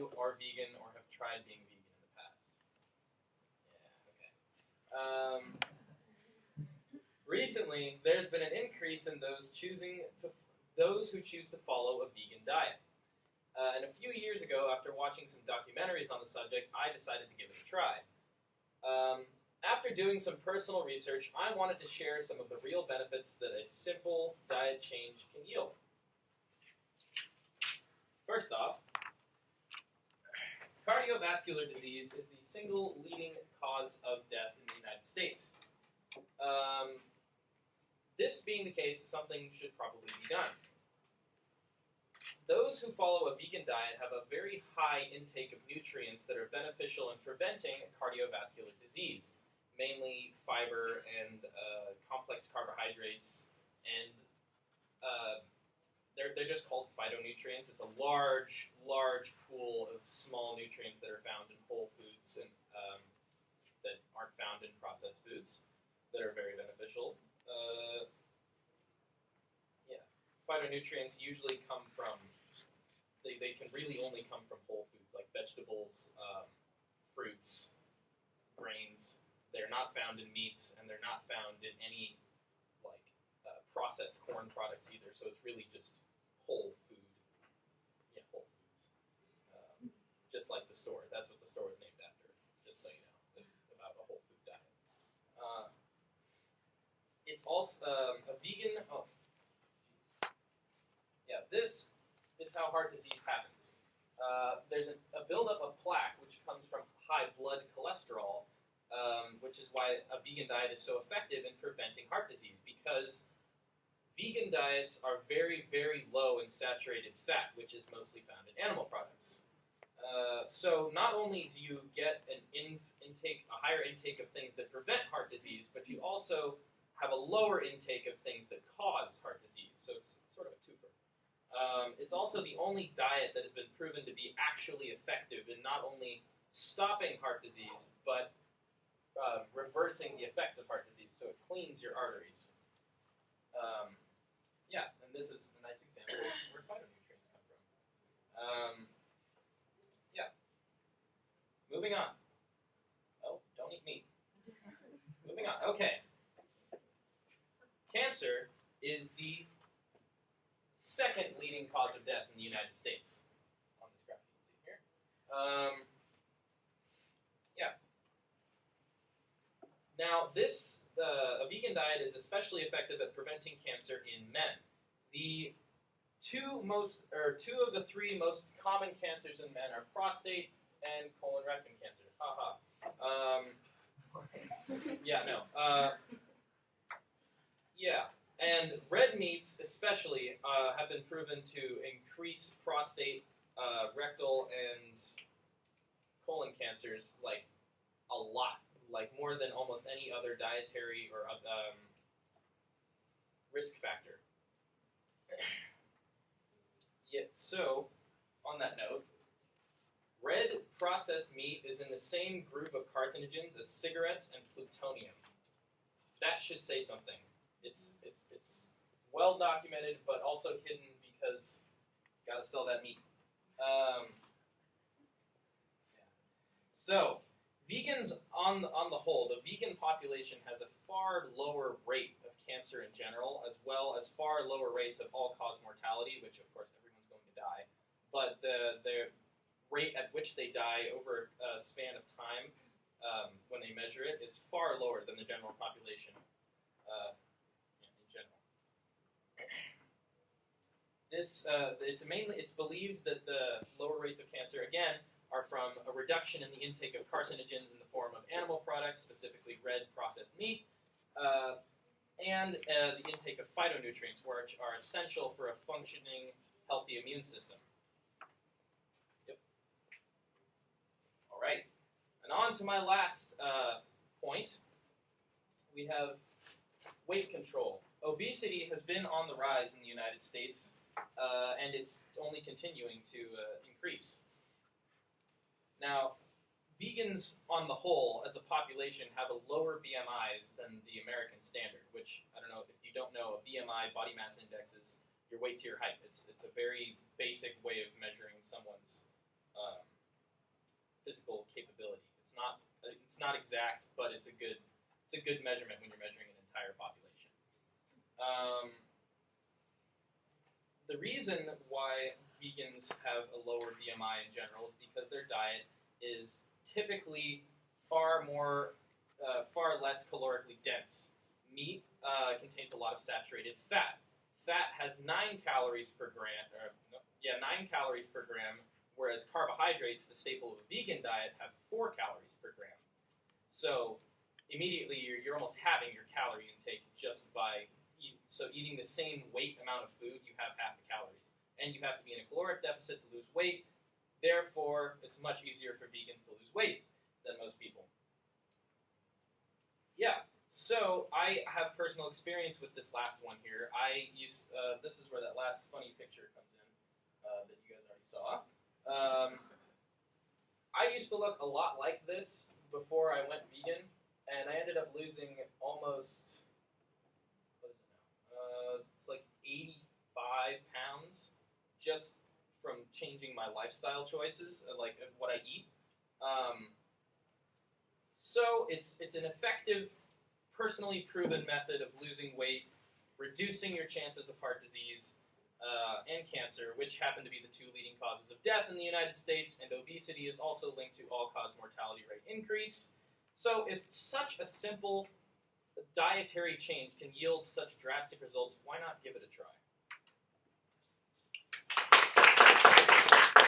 you are vegan or have tried being vegan in the past? Yeah, okay. Recently, there's been an increase in those who choose to follow a vegan diet. And a few years ago, after watching some documentaries on the subject, I decided to give it a try. After doing some personal research, I wanted to share some of the real benefits that a simple diet change can yield. First off, cardiovascular disease is the single leading cause of death in the United States. This being the case, something should probably be done. Those who follow a vegan diet have a very high intake of nutrients that are beneficial in preventing cardiovascular disease, mainly fiber and complex carbohydrates, and they're just called phytonutrients. It's a large pool of small nutrients that are found in whole foods and that aren't found in processed foods that are very beneficial. Phytonutrients usually come from, they can really only come from whole foods like vegetables, fruits, grains. They're not found in meats, and they're not found in any processed corn products either. So it's really just whole food. Yeah, whole foods. Just like the store. That's what the store is named after, just so you know. It's about a whole food diet. It's also a vegan... Oh, yeah, this is how heart disease happens. There's a buildup of plaque, which comes from high blood cholesterol, which is why a vegan diet is so effective in preventing heart disease, because vegan diets are very, very low in saturated fat, which is mostly found in animal products. So not only do you get a higher intake of things that prevent heart disease, but you also have a lower intake of things that cause heart disease. So it's sort of a twofer. It's also the only diet that has been proven to be actually effective in not only stopping heart disease, but reversing the effects of heart disease. So it cleans your arteries. And this is a nice example of where phytonutrients come from. Moving on. Oh, don't eat meat. Moving on. Okay. Cancer is the second leading cause of death in the United States. On this graph you can see here. Now, a vegan diet is especially effective at preventing cancer in men. The two of the three most common cancers in men are prostate and colon rectum cancer. And red meats especially have been proven to increase prostate, rectal, and colon cancers like a lot, like more than almost any other dietary or risk factor. So, on that note, red processed meat is in the same group of carcinogens as cigarettes and plutonium. That should say something. It's well documented, but also hidden because you got to sell that meat. So, vegans on the whole, the vegan population has a far lower rate of cancer in general, as well as far lower rates of all-cause mortality, which of course everyone's going to die. But the rate at which they die over a span of time, when they measure it, is far lower than the general population in general. It's believed that the lower rates of cancer, again, are from a reduction in the intake of carcinogens in the form of animal products, specifically red processed meat, and the intake of phytonutrients, which are essential for a functioning, healthy immune system. Yep. All right. And on to my last point. We have weight control. Obesity has been on the rise in the United States, and it's only continuing to increase. Now, vegans on the whole, as a population, have a lower BMIs than the American standard, which, I don't know, if you don't know, a BMI, body mass index, is your weight to your height. It's a very basic way of measuring someone's physical capability. It's not exact, but it's a good measurement when you're measuring an entire population. The reason why vegans have a lower BMI in general is because their diet is typically far less calorically dense. Meat contains a lot of saturated fat. Fat has 9 calories per gram, 9 calories per gram, whereas carbohydrates, the staple of a vegan diet, have 4 calories per gram. So immediately you're almost having your calorie intake just by eating the same weight amount of food, you have half the calories. And you have to be in a caloric deficit to lose weight. Therefore, it's much easier for vegans to lose weight than most people. Yeah, so I have personal experience with this last one here. This is where that last funny picture comes in that you guys already saw. I used to look a lot like this before I went vegan, and I ended up losing almost, what is it now? It's like 85 pounds just from changing my lifestyle choices, like of what I eat. So it's an effective, personally proven method of losing weight, reducing your chances of heart disease and cancer, which happen to be the 2 leading causes of death in the United States, and obesity is also linked to all-cause mortality rate increase. So if such a simple dietary change can yield such drastic results, why not give it a try?